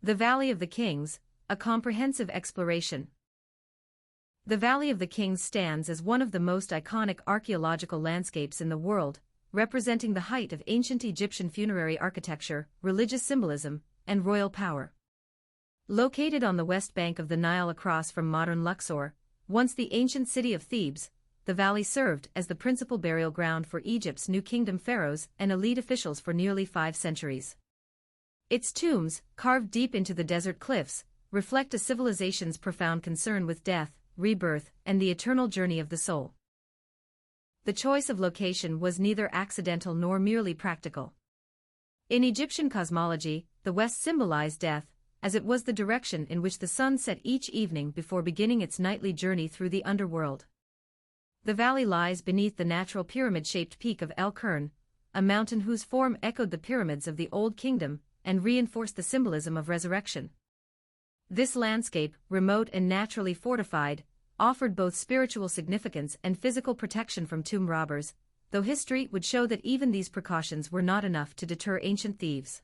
The Valley of the Kings, a comprehensive exploration. The Valley of the Kings stands as one of the most iconic archaeological landscapes in the world, representing the height of ancient Egyptian funerary architecture, religious symbolism, and royal power. Located on the west bank of the Nile across from modern Luxor, once the ancient city of Thebes, the valley served as the principal burial ground for Egypt's New Kingdom pharaohs and elite officials for nearly 5 centuries. Its tombs, carved deep into the desert cliffs, reflect a civilization's profound concern with death, rebirth, and the eternal journey of the soul. The choice of location was neither accidental nor merely practical. In Egyptian cosmology, the west symbolized death, as it was the direction in which the sun set each evening before beginning its nightly journey through the underworld. The valley lies beneath the natural pyramid-shaped peak of El Kern, a mountain whose form echoed the pyramids of the Old Kingdom and reinforced the symbolism of resurrection. This landscape, remote and naturally fortified, offered both spiritual significance and physical protection from tomb robbers, though history would show that even these precautions were not enough to deter ancient thieves.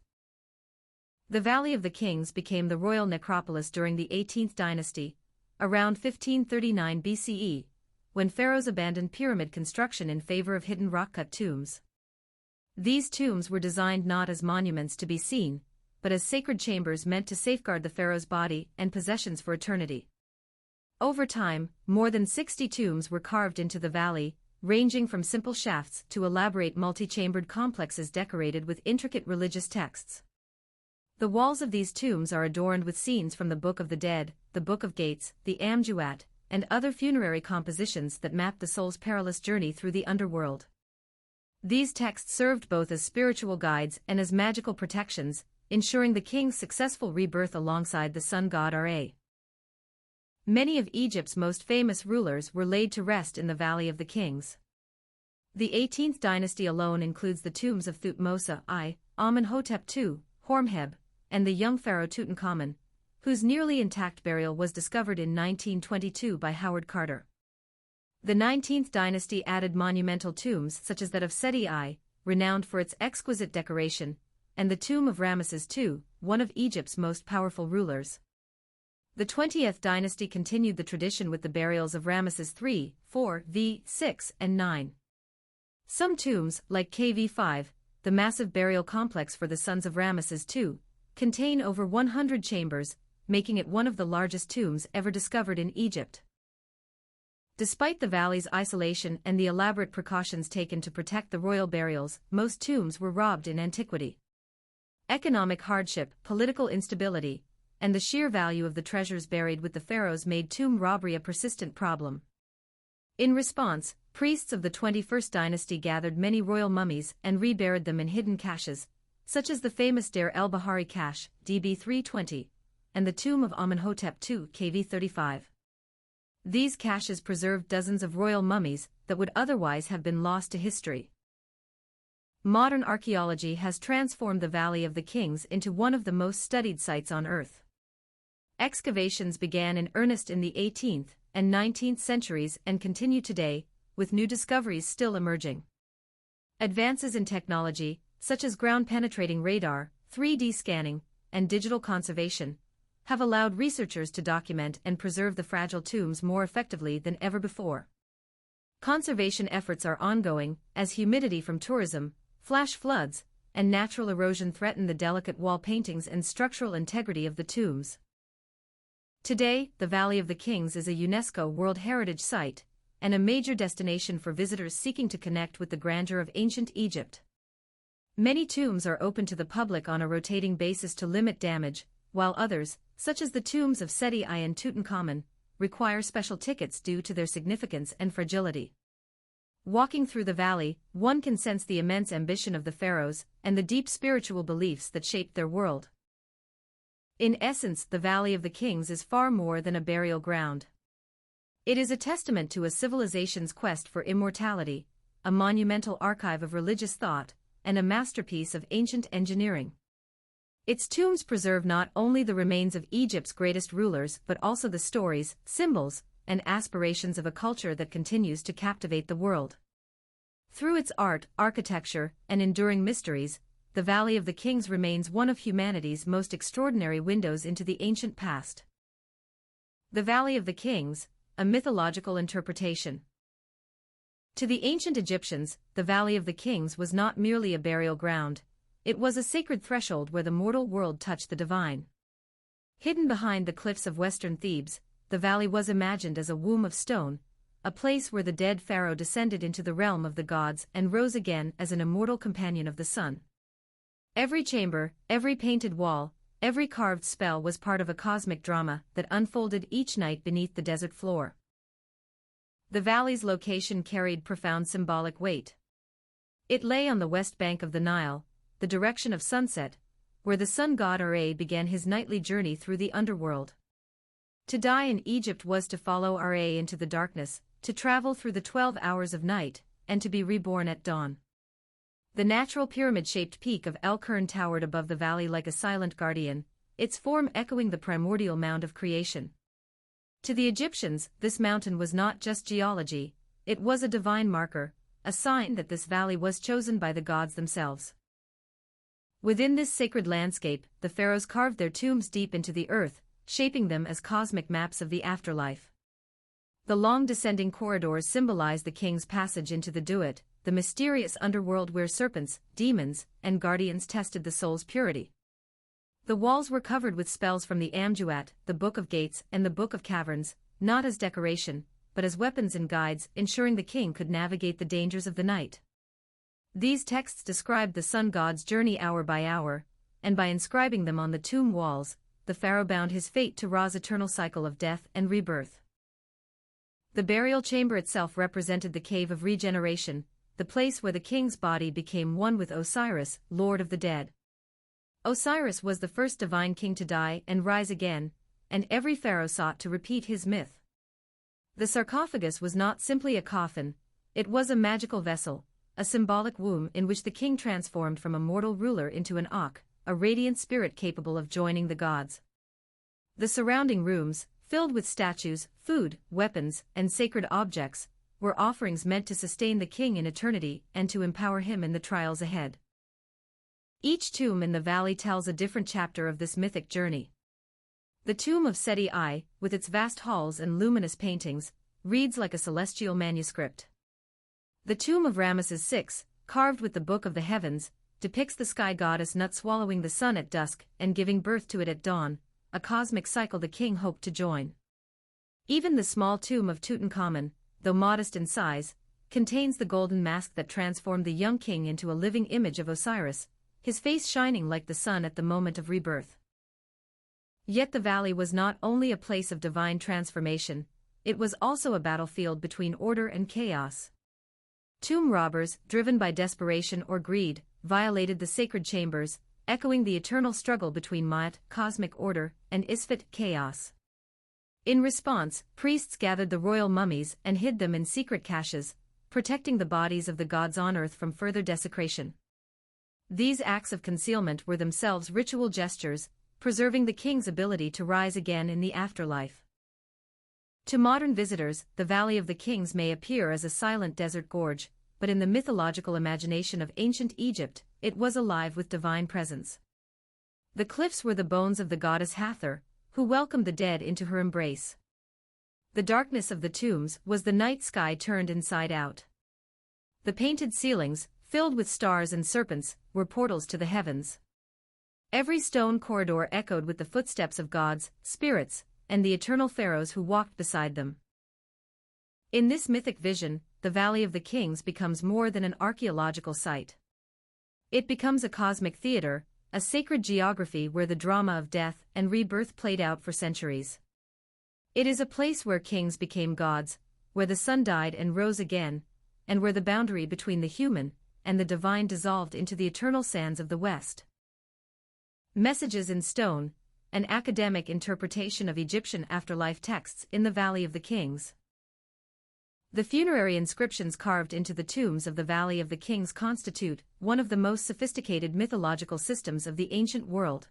The Valley of the Kings became the royal necropolis during the 18th dynasty, around 1539 BCE, when pharaohs abandoned pyramid construction in favor of hidden rock-cut tombs. These tombs were designed not as monuments to be seen, but as sacred chambers meant to safeguard the pharaoh's body and possessions for eternity. Over time, more than 60 tombs were carved into the valley, ranging from simple shafts to elaborate multi-chambered complexes decorated with intricate religious texts. The walls of these tombs are adorned with scenes from the Book of the Dead, the Book of Gates, the Amjuat, and other funerary compositions that map the soul's perilous journey through the underworld. These texts served both as spiritual guides and as magical protections, ensuring the king's successful rebirth alongside the sun god Ra. Many of Egypt's most famous rulers were laid to rest in the Valley of the Kings. The 18th dynasty alone includes the tombs of Thutmose I, Amenhotep II, Horemheb, and the young pharaoh Tutankhamun, whose nearly intact burial was discovered in 1922 by Howard Carter. The 19th dynasty added monumental tombs such as that of Seti I, renowned for its exquisite decoration, and the tomb of Ramesses II, one of Egypt's most powerful rulers. The 20th dynasty continued the tradition with the burials of Ramesses III, IV, V, VI, and IX. Some tombs, like KV5, the massive burial complex for the sons of Ramesses II, contain over 100 chambers, making it one of the largest tombs ever discovered in Egypt. Despite the valley's isolation and the elaborate precautions taken to protect the royal burials, most tombs were robbed in antiquity. Economic hardship, political instability, and the sheer value of the treasures buried with the pharaohs made tomb robbery a persistent problem. In response, priests of the 21st dynasty gathered many royal mummies and reburied them in hidden caches, such as the famous Deir el-Bahari cache, DB 320, and the tomb of Amenhotep II, KV 35. These caches preserved dozens of royal mummies that would otherwise have been lost to history. Modern archaeology has transformed the Valley of the Kings into one of the most studied sites on Earth. Excavations began in earnest in the 18th and 19th centuries and continue today, with new discoveries still emerging. Advances in technology, such as ground-penetrating radar, 3D scanning, and digital conservation, have allowed researchers to document and preserve the fragile tombs more effectively than ever before. Conservation efforts are ongoing, as humidity from tourism, flash floods, and natural erosion threaten the delicate wall paintings and structural integrity of the tombs. Today, the Valley of the Kings is a UNESCO World Heritage Site, and a major destination for visitors seeking to connect with the grandeur of ancient Egypt. Many tombs are open to the public on a rotating basis to limit damage, while others, such as the tombs of Seti I and Tutankhamun, require special tickets due to their significance and fragility. Walking through the valley, one can sense the immense ambition of the pharaohs and the deep spiritual beliefs that shaped their world. In essence, the Valley of the Kings is far more than a burial ground. It is a testament to a civilization's quest for immortality, a monumental archive of religious thought, and a masterpiece of ancient engineering. Its tombs preserve not only the remains of Egypt's greatest rulers but also the stories, symbols, and aspirations of a culture that continues to captivate the world. Through its art, architecture, and enduring mysteries, the Valley of the Kings remains one of humanity's most extraordinary windows into the ancient past. The Valley of the Kings, a mythological interpretation. To the ancient Egyptians, the Valley of the Kings was not merely a burial ground, it was a sacred threshold where the mortal world touched the divine. Hidden behind the cliffs of western Thebes, the valley was imagined as a womb of stone, a place where the dead pharaoh descended into the realm of the gods and rose again as an immortal companion of the sun. Every chamber, every painted wall, every carved spell was part of a cosmic drama that unfolded each night beneath the desert floor. The valley's location carried profound symbolic weight. It lay on the west bank of the Nile, the direction of sunset, where the sun god Ra began his nightly journey through the underworld. To die in Egypt was to follow Ra into the darkness, to travel through the 12 hours of night, and to be reborn at dawn. The natural pyramid-shaped peak of El Kern towered above the valley like a silent guardian, its form echoing the primordial mound of creation. To the Egyptians, this mountain was not just geology, it was a divine marker, a sign that this valley was chosen by the gods themselves. Within this sacred landscape, the pharaohs carved their tombs deep into the earth, shaping them as cosmic maps of the afterlife. The long descending corridors symbolize the king's passage into the Duat, the mysterious underworld where serpents, demons, and guardians tested the soul's purity. The walls were covered with spells from the Amduat, the Book of Gates, and the Book of Caverns, not as decoration, but as weapons and guides, ensuring the king could navigate the dangers of the night. These texts described the sun god's journey hour by hour, and by inscribing them on the tomb walls, the pharaoh bound his fate to Ra's eternal cycle of death and rebirth. The burial chamber itself represented the cave of regeneration, the place where the king's body became one with Osiris, Lord of the Dead. Osiris was the first divine king to die and rise again, and every pharaoh sought to repeat his myth. The sarcophagus was not simply a coffin, it was a magical vessel, a symbolic womb in which the king transformed from a mortal ruler into an Akh, a radiant spirit capable of joining the gods. The surrounding rooms, filled with statues, food, weapons, and sacred objects, were offerings meant to sustain the king in eternity and to empower him in the trials ahead. Each tomb in the valley tells a different chapter of this mythic journey. The tomb of Seti I, with its vast halls and luminous paintings, reads like a celestial manuscript. The tomb of Ramesses VI, carved with the Book of the Heavens, depicts the sky goddess Nut swallowing the sun at dusk and giving birth to it at dawn, a cosmic cycle the king hoped to join. Even the small tomb of Tutankhamun, though modest in size, contains the golden mask that transformed the young king into a living image of Osiris, his face shining like the sun at the moment of rebirth. Yet the valley was not only a place of divine transformation, it was also a battlefield between order and chaos. Tomb robbers, driven by desperation or greed, violated the sacred chambers, echoing the eternal struggle between Ma'at, cosmic order, and Isfet, chaos. In response, priests gathered the royal mummies and hid them in secret caches, protecting the bodies of the gods on earth from further desecration. These acts of concealment were themselves ritual gestures, preserving the king's ability to rise again in the afterlife. To modern visitors, the Valley of the Kings may appear as a silent desert gorge, but in the mythological imagination of ancient Egypt, it was alive with divine presence. The cliffs were the bones of the goddess Hathor, who welcomed the dead into her embrace. The darkness of the tombs was the night sky turned inside out. The painted ceilings, filled with stars and serpents, were portals to the heavens. Every stone corridor echoed with the footsteps of gods, spirits, and the eternal pharaohs who walked beside them. In this mythic vision, the Valley of the Kings becomes more than an archaeological site. It becomes a cosmic theater, a sacred geography where the drama of death and rebirth played out for centuries. It is a place where kings became gods, where the sun died and rose again, and where the boundary between the human and the divine dissolved into the eternal sands of the West. Messages in Stone, an academic interpretation of Egyptian afterlife texts in the Valley of the Kings. The funerary inscriptions carved into the tombs of the Valley of the Kings constitute one of the most sophisticated mythological systems of the ancient world.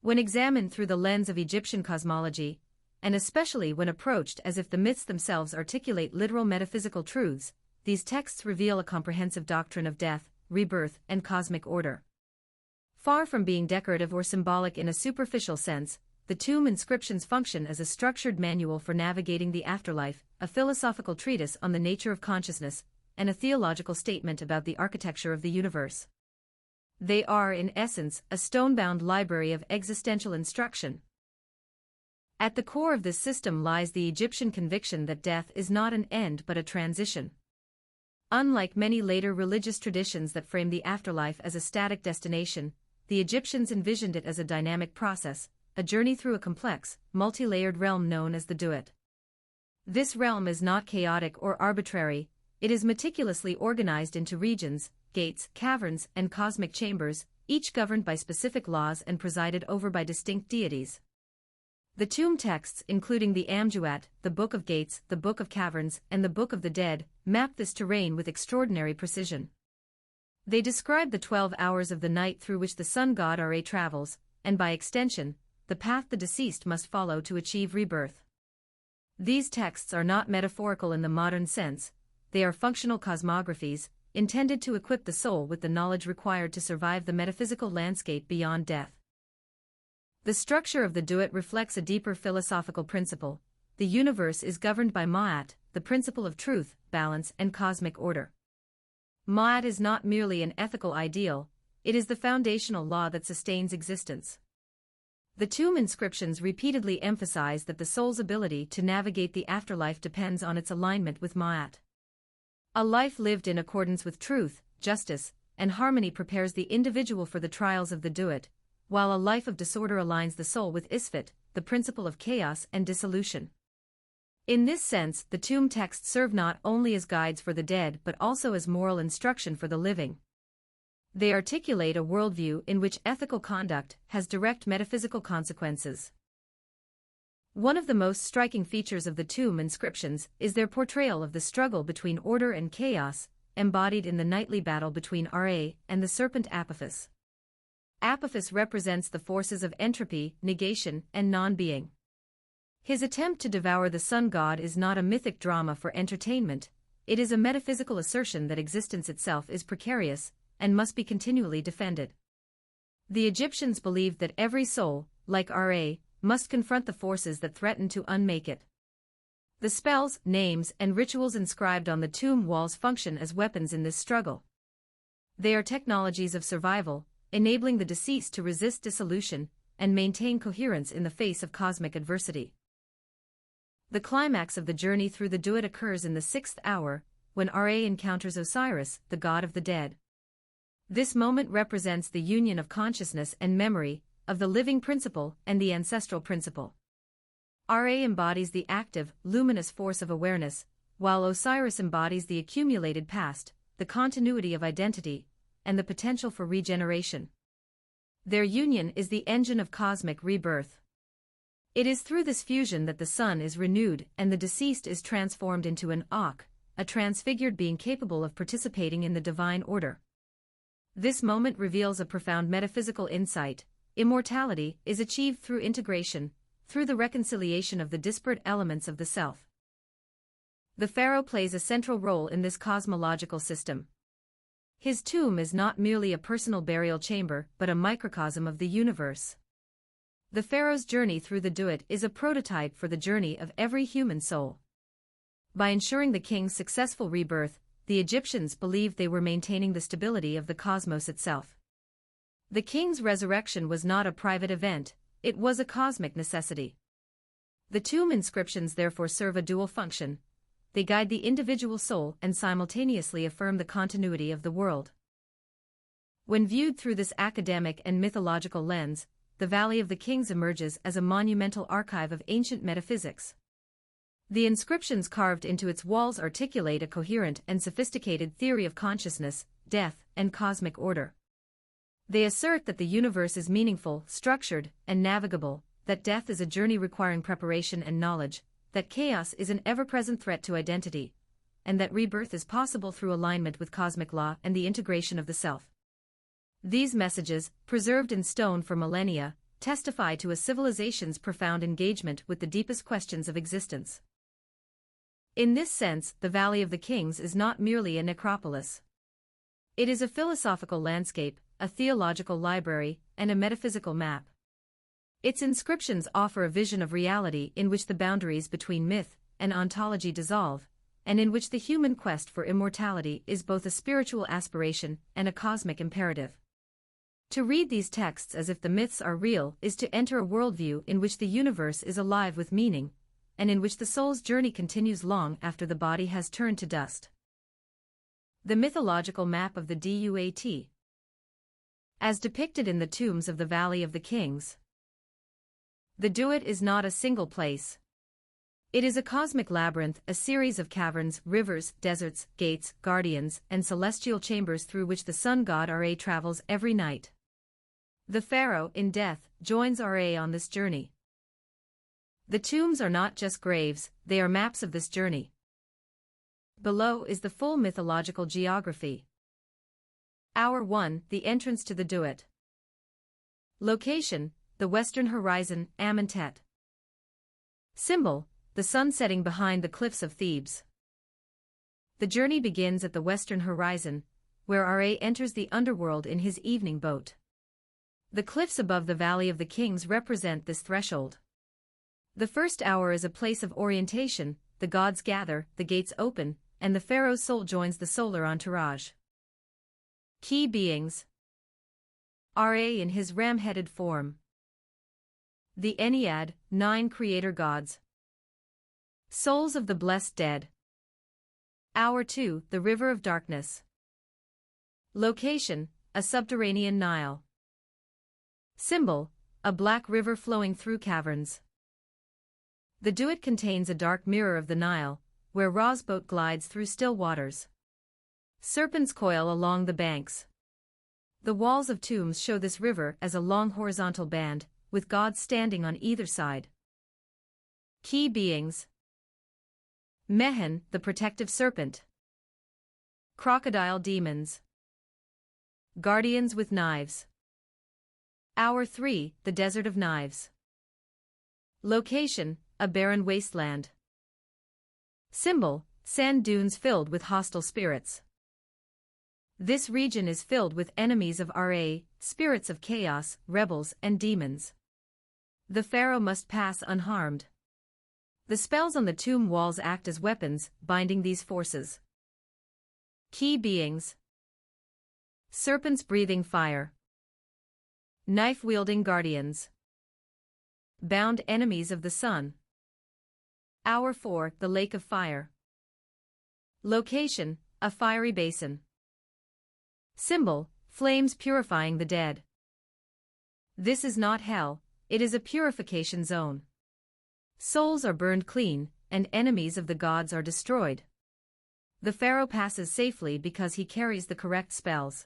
When examined through the lens of Egyptian cosmology, and especially when approached as if the myths themselves articulate literal metaphysical truths, these texts reveal a comprehensive doctrine of death, rebirth, and cosmic order. Far from being decorative or symbolic in a superficial sense, the tomb inscriptions function as a structured manual for navigating the afterlife, a philosophical treatise on the nature of consciousness, and a theological statement about the architecture of the universe. They are, in essence, a stone-bound library of existential instruction. At the core of this system lies the Egyptian conviction that death is not an end but a transition. Unlike many later religious traditions that frame the afterlife as a static destination, the Egyptians envisioned it as a dynamic process, a journey through a complex, multi-layered realm known as the Duat. This realm is not chaotic or arbitrary, it is meticulously organized into regions, gates, caverns, and cosmic chambers, each governed by specific laws and presided over by distinct deities. The tomb texts, including the Amduat, the Book of Gates, the Book of Caverns, and the Book of the Dead, map this terrain with extraordinary precision. They describe the 12 hours of the night through which the sun god Ra travels, and by extension, the path the deceased must follow to achieve rebirth. These texts are not metaphorical in the modern sense, they are functional cosmographies, intended to equip the soul with the knowledge required to survive the metaphysical landscape beyond death. The structure of the Duat reflects a deeper philosophical principle. The universe is governed by Ma'at, the principle of truth, balance, and cosmic order. Ma'at is not merely an ethical ideal, it is the foundational law that sustains existence. The tomb inscriptions repeatedly emphasize that the soul's ability to navigate the afterlife depends on its alignment with Ma'at. A life lived in accordance with truth, justice, and harmony prepares the individual for the trials of the Duat, while a life of disorder aligns the soul with Isfat, the principle of chaos and dissolution. In this sense, the tomb texts serve not only as guides for the dead but also as moral instruction for the living. They articulate a worldview in which ethical conduct has direct metaphysical consequences. One of the most striking features of the tomb inscriptions is their portrayal of the struggle between order and chaos, embodied in the nightly battle between Ra and the serpent Apophis. Apophis represents the forces of entropy, negation, and non-being. His attempt to devour the sun god is not a mythic drama for entertainment, it is a metaphysical assertion that existence itself is precarious and must be continually defended. The Egyptians believed that every soul, like Ra, must confront the forces that threaten to unmake it. The spells, names, and rituals inscribed on the tomb walls function as weapons in this struggle. They are technologies of survival, enabling the deceased to resist dissolution and maintain coherence in the face of cosmic adversity. The climax of the journey through the Duat occurs in the 6th hour, when Ra encounters Osiris, the god of the dead. This moment represents the union of consciousness and memory, of the living principle and the ancestral principle. Ra embodies the active, luminous force of awareness, while Osiris embodies the accumulated past, the continuity of identity, and the potential for regeneration. Their union is the engine of cosmic rebirth. It is through this fusion that the sun is renewed and the deceased is transformed into an Akh, a transfigured being capable of participating in the divine order. This moment reveals a profound metaphysical insight. Immortality is achieved through integration, through the reconciliation of the disparate elements of the self. The pharaoh plays a central role in this cosmological system. His tomb is not merely a personal burial chamber but a microcosm of the universe. The pharaoh's journey through the Duat is a prototype for the journey of every human soul. By ensuring the king's successful rebirth, the Egyptians believed they were maintaining the stability of the cosmos itself. The king's resurrection was not a private event, it was a cosmic necessity. The tomb inscriptions therefore serve a dual function. They guide the individual soul and simultaneously affirm the continuity of the world. When viewed through this academic and mythological lens, the Valley of the Kings emerges as a monumental archive of ancient metaphysics. The inscriptions carved into its walls articulate a coherent and sophisticated theory of consciousness, death, and cosmic order. They assert that the universe is meaningful, structured, and navigable, that death is a journey requiring preparation and knowledge, that chaos is an ever-present threat to identity, and that rebirth is possible through alignment with cosmic law and the integration of the self. These messages, preserved in stone for millennia, testify to a civilization's profound engagement with the deepest questions of existence. In this sense, the Valley of the Kings is not merely a necropolis. It is a philosophical landscape, a theological library, and a metaphysical map. Its inscriptions offer a vision of reality in which the boundaries between myth and ontology dissolve, and in which the human quest for immortality is both a spiritual aspiration and a cosmic imperative. To read these texts as if the myths are real is to enter a worldview in which the universe is alive with meaning, and in which the soul's journey continues long after the body has turned to dust. The mythological map of the Duat. As depicted in the tombs of the Valley of the Kings. The Duat is not a single place. It is a cosmic labyrinth, a series of caverns, rivers, deserts, gates, guardians, and celestial chambers through which the sun god Ra travels every night. The pharaoh, in death, joins Ra on this journey. The tombs are not just graves, they are maps of this journey. Below is the full mythological geography. Hour 1, the entrance to the Duat. Location, the western horizon, Amentet. Symbol, the sun setting behind the cliffs of Thebes. The journey begins at the western horizon, where Ra enters the underworld in his evening boat. The cliffs above the Valley of the Kings represent this threshold. The first hour is a place of orientation, the gods gather, the gates open, and the pharaoh's soul joins the solar entourage. Key beings. Ra in his ram-headed form. The Ennead, 9 creator gods. Souls of the blessed dead. Hour 2, the river of darkness. Location, a subterranean Nile. Symbol, a black river flowing through caverns. The Duat contains a dark mirror of the Nile, where Ra's boat glides through still waters. Serpents coil along the banks. The walls of tombs show this river as a long horizontal band, with gods standing on either side. Key beings. Mehen, the protective serpent. Crocodile demons. Guardians with knives. Hour 3, the desert of knives. Location, a barren wasteland. Symbol, sand dunes filled with hostile spirits. This region is filled with enemies of Ra, spirits of chaos, rebels, and demons. The pharaoh must pass unharmed. The spells on the tomb walls act as weapons, binding these forces. Key beings. Serpents breathing fire. Knife-wielding guardians. Bound enemies of the sun. Hour 4, the lake of fire. Location, a fiery basin. Symbol, flames purifying the dead. This is not hell, it is a purification zone. Souls are burned clean, and enemies of the gods are destroyed. The pharaoh passes safely because he carries the correct spells.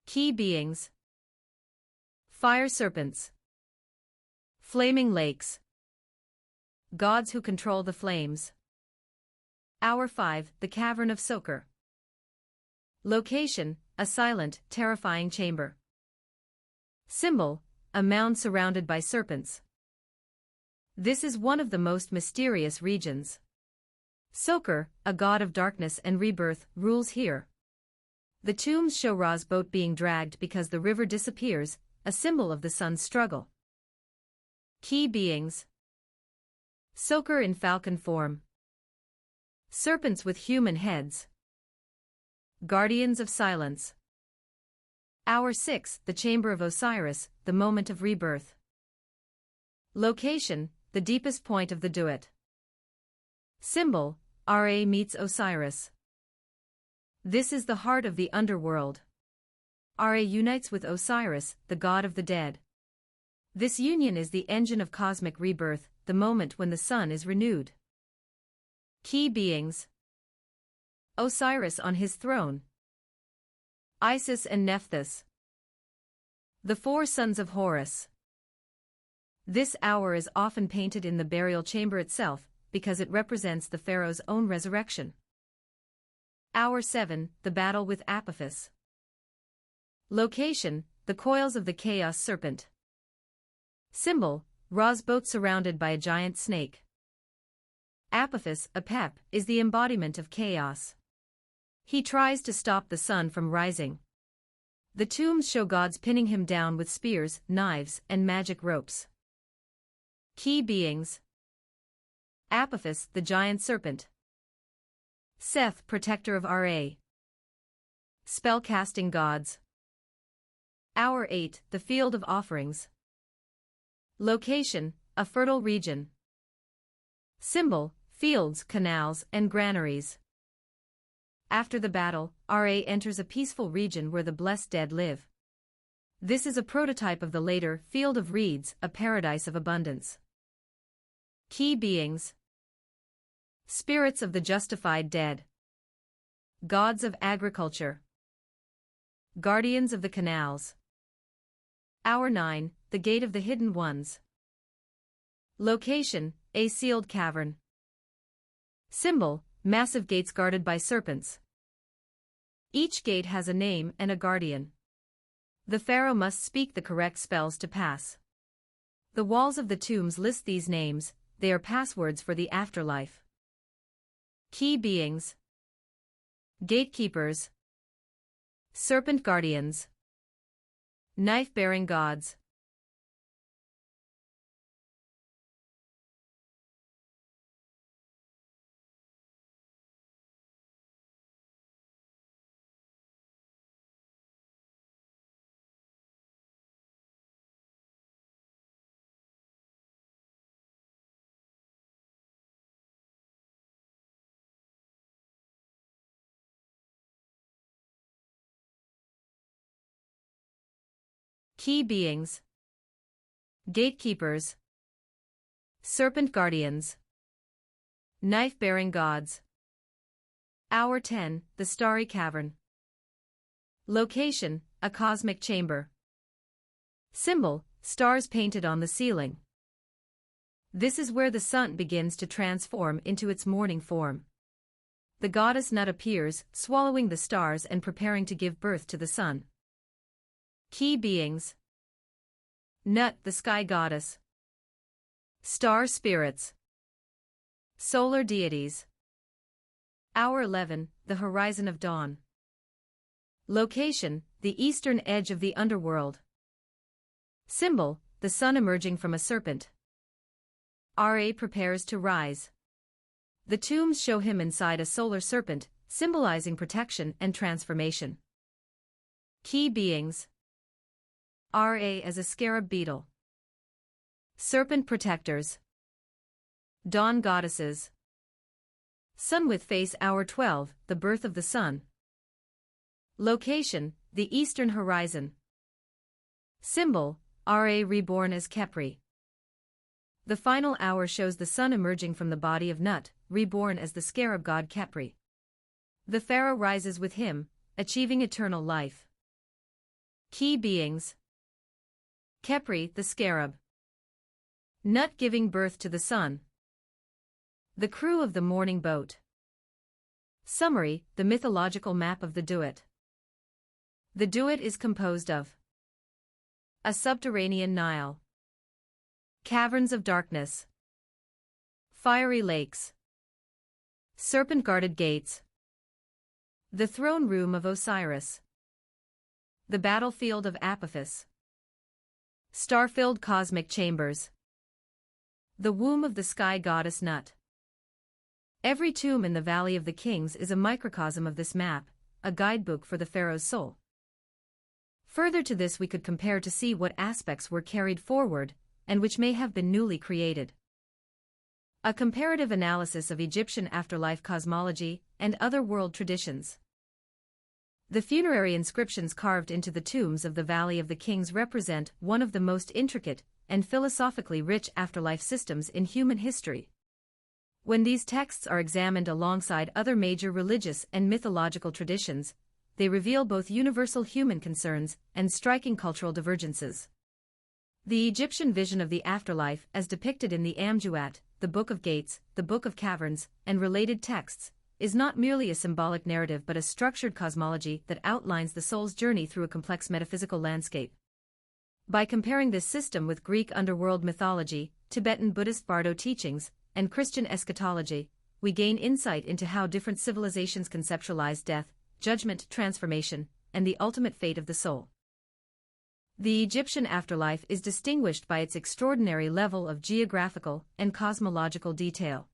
Key beings. Fire serpents. Flaming lakes. Gods who control the flames. Hour 5, the cavern of Soker. Location, a silent, terrifying chamber. Symbol, a mound surrounded by serpents. This is one of the most mysterious regions. Soker, a god of darkness and rebirth, rules here. The tombs show Ra's boat being dragged because the river disappears, a symbol of the sun's struggle. Key beings. Soker in falcon form. Serpents with human heads. Guardians of silence. Hour 6, the chamber of Osiris, the moment of rebirth. Location, the deepest point of the Duat. Symbol, Ra meets Osiris. This is the heart of the underworld. Ra unites with Osiris, the god of the dead. This union is the engine of cosmic rebirth, the moment when the sun is renewed. Key beings. Osiris on his throne. Isis and Nephthys. The 4 sons of Horus. This hour is often painted in the burial chamber itself, because it represents the pharaoh's own resurrection. Hour 7, the battle with Apophis. Location, the coils of the chaos serpent. Symbol, Ra's boat surrounded by a giant snake. Apophis, Apep, is the embodiment of chaos. He tries to stop the sun from rising. The tombs show gods pinning him down with spears, knives, and magic ropes. Key beings: Apophis, the giant serpent. Seth, protector of Ra. Spell-casting gods. Hour 8, the field of offerings. Location, a fertile region. Symbol, fields, canals, and granaries. After the battle, Ra enters a peaceful region where the blessed dead live. This is a prototype of the later field of reeds, a paradise of abundance. Key beings: spirits of the justified dead. Gods of agriculture. Guardians of the canals. Hour 9, the gate of the hidden ones. Location, a sealed cavern. Symbol, massive gates guarded by serpents. Each gate has a name and a guardian. The pharaoh must speak the correct spells to pass. The walls of the tombs list these names, they are passwords for the afterlife. Key beings: gatekeepers. Serpent guardians. Knife-bearing gods. Key beings: gatekeepers. Serpent guardians. Knife-bearing gods. Hour 10, the starry cavern. Location, a cosmic chamber. Symbol, stars painted on the ceiling. This is where the sun begins to transform into its morning form. The goddess Nut appears, swallowing the stars and preparing to give birth to the sun. Key beings: Nut, the sky goddess. Star spirits. Solar deities. Hour 11, the horizon of dawn. Location, the eastern edge of the underworld. Symbol, the sun emerging from a serpent. Ra prepares to rise. The tombs show him inside a solar serpent, symbolizing protection and transformation. Key beings: Ra as a scarab beetle. Serpent protectors. Dawn goddesses. Sun with face. Hour 12, the birth of the sun. Location, the eastern horizon. Symbol, Ra reborn as Khepri. The final hour shows the sun emerging from the body of Nut, reborn as the scarab god Khepri. The pharaoh rises with him, achieving eternal life. Key beings: Khepri, the scarab. Nut giving birth to the sun. The crew of the morning boat. Summary, the mythological map of the Duat. The Duat is composed of a subterranean Nile, caverns of darkness, fiery lakes, serpent-guarded gates, the throne room of Osiris, the battlefield of Apophis, star-filled cosmic chambers, the womb of the sky goddess Nut. Every tomb in the Valley of the Kings is a microcosm of this map, a guidebook for the pharaoh's soul. Further to this, we could compare to see what aspects were carried forward, and which may have been newly created. A comparative analysis of Egyptian afterlife cosmology and other world traditions. The funerary inscriptions carved into the tombs of the Valley of the Kings represent one of the most intricate and philosophically rich afterlife systems in human history. When these texts are examined alongside other major religious and mythological traditions, they reveal both universal human concerns and striking cultural divergences. The Egyptian vision of the afterlife, as depicted in the Amduat, the Book of Gates, the Book of Caverns, and related texts, is not merely a symbolic narrative but a structured cosmology that outlines the soul's journey through a complex metaphysical landscape. By comparing this system with Greek underworld mythology, Tibetan Buddhist Bardo teachings, and Christian eschatology, we gain insight into how different civilizations conceptualize death, judgment, transformation, and the ultimate fate of the soul. The Egyptian afterlife is distinguished by its extraordinary level of geographical and cosmological detail.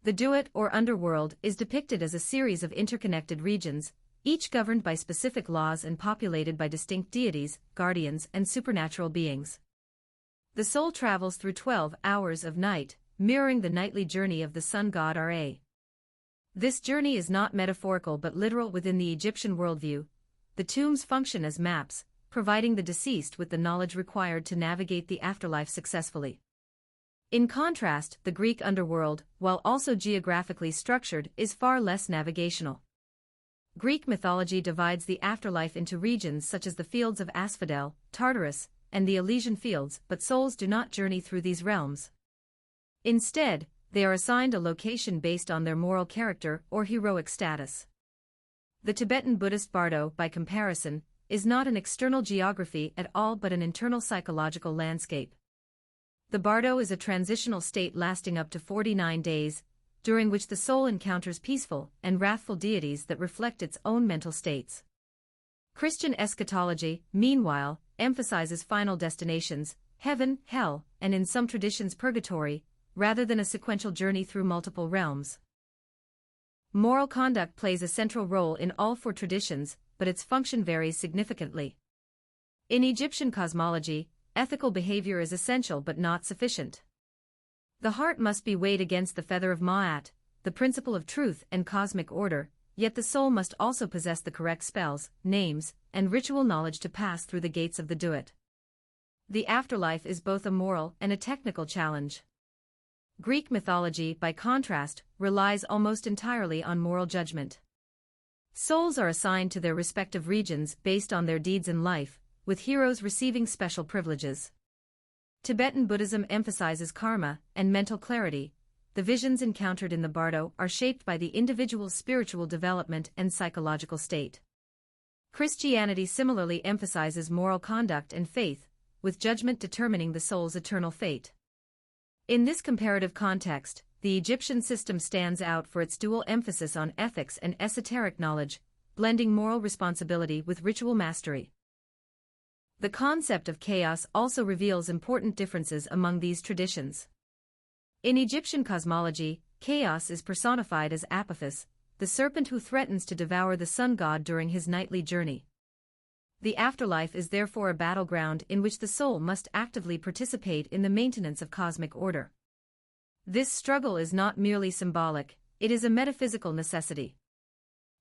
The Duat or underworld is depicted as a series of interconnected regions, each governed by specific laws and populated by distinct deities, guardians, and supernatural beings. The soul travels through 12 hours of night, mirroring the nightly journey of the sun god Ra. This journey is not metaphorical but literal within the Egyptian worldview. The tombs function as maps, providing the deceased with the knowledge required to navigate the afterlife successfully. In contrast, the Greek underworld, while also geographically structured, is far less navigational. Greek mythology divides the afterlife into regions such as the fields of Asphodel, Tartarus, and the Elysian fields, but souls do not journey through these realms. Instead, they are assigned a location based on their moral character or heroic status. The Tibetan Buddhist bardo, by comparison, is not an external geography at all but an internal psychological landscape. The bardo is a transitional state lasting up to 49 days, during which the soul encounters peaceful and wrathful deities that reflect its own mental states. Christian eschatology, meanwhile, emphasizes final destinations, heaven, hell, and in some traditions purgatory, rather than a sequential journey through multiple realms. Moral conduct plays a central role in all four traditions, but its function varies significantly. In Egyptian cosmology, ethical behavior is essential but not sufficient. The heart must be weighed against the feather of Ma'at, the principle of truth and cosmic order, yet the soul must also possess the correct spells, names, and ritual knowledge to pass through the gates of the Duat. The afterlife is both a moral and a technical challenge. Greek mythology, by contrast, relies almost entirely on moral judgment. Souls are assigned to their respective regions based on their deeds in life, with heroes receiving special privileges. Tibetan Buddhism emphasizes karma and mental clarity. The visions encountered in the bardo are shaped by the individual's spiritual development and psychological state. Christianity similarly emphasizes moral conduct and faith, with judgment determining the soul's eternal fate. In this comparative context, the Egyptian system stands out for its dual emphasis on ethics and esoteric knowledge, blending moral responsibility with ritual mastery. The concept of chaos also reveals important differences among these traditions. In Egyptian cosmology, chaos is personified as Apophis, the serpent who threatens to devour the sun god during his nightly journey. The afterlife is therefore a battleground in which the soul must actively participate in the maintenance of cosmic order. This struggle is not merely symbolic, it is a metaphysical necessity.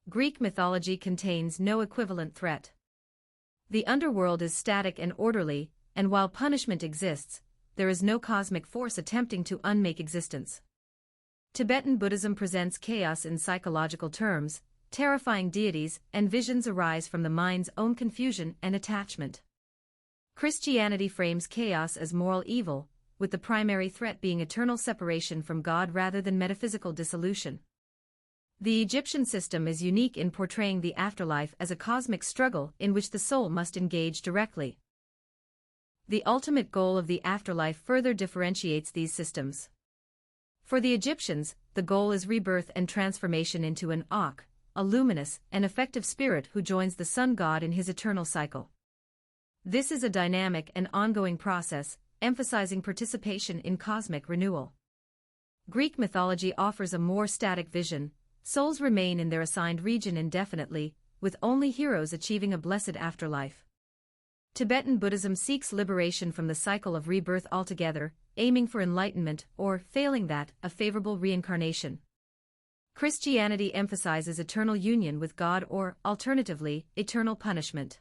Greek mythology contains no equivalent threat. The underworld is static and orderly, and while punishment exists, there is no cosmic force attempting to unmake existence. Tibetan Buddhism presents chaos in psychological terms. Terrifying deities and visions arise from the mind's own confusion and attachment. Christianity frames chaos as moral evil, with the primary threat being eternal separation from God rather than metaphysical dissolution. The Egyptian system is unique in portraying the afterlife as a cosmic struggle in which the soul must engage directly. The ultimate goal of the afterlife further differentiates these systems. For the Egyptians, the goal is rebirth and transformation into an Akh, a luminous and effective spirit who joins the sun god in his eternal cycle. This is a dynamic and ongoing process, emphasizing participation in cosmic renewal. Greek mythology offers a more static vision. Souls remain in their assigned region indefinitely, with only heroes achieving a blessed afterlife. Tibetan Buddhism seeks liberation from the cycle of rebirth altogether, aiming for enlightenment or, failing that, a favorable reincarnation. Christianity emphasizes eternal union with God or, alternatively, eternal punishment.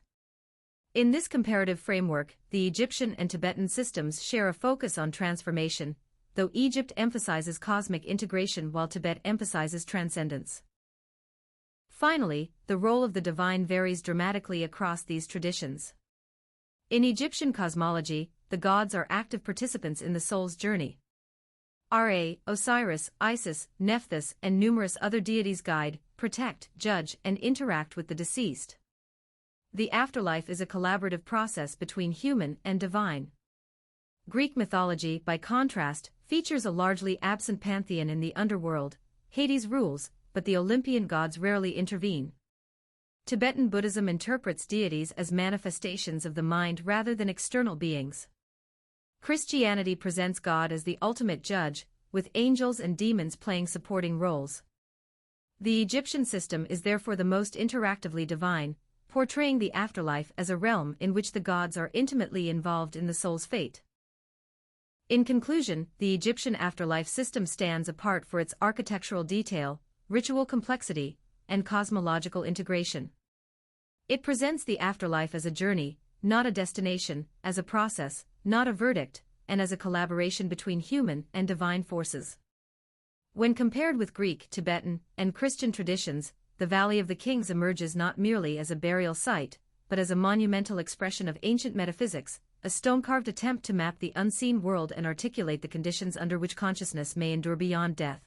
In this comparative framework, the Egyptian and Tibetan systems share a focus on transformation, though Egypt emphasizes cosmic integration while Tibet emphasizes transcendence. Finally, the role of the divine varies dramatically across these traditions. In Egyptian cosmology, the gods are active participants in the soul's journey. Ra, Osiris, Isis, Nephthys, and numerous other deities guide, protect, judge, and interact with the deceased. The afterlife is a collaborative process between human and divine. Greek mythology, by contrast, features a largely absent pantheon in the underworld. Hades rules, but the Olympian gods rarely intervene. Tibetan Buddhism interprets deities as manifestations of the mind rather than external beings. Christianity presents God as the ultimate judge, with angels and demons playing supporting roles. The Egyptian system is therefore the most interactively divine, portraying the afterlife as a realm in which the gods are intimately involved in the soul's fate. In conclusion, the Egyptian afterlife system stands apart for its architectural detail, ritual complexity, and cosmological integration. It presents the afterlife as a journey, not a destination, as a process, not a verdict, and as a collaboration between human and divine forces. When compared with Greek, Tibetan, and Christian traditions, the Valley of the Kings emerges not merely as a burial site, but as a monumental expression of ancient metaphysics, a stone-carved attempt to map the unseen world and articulate the conditions under which consciousness may endure beyond death.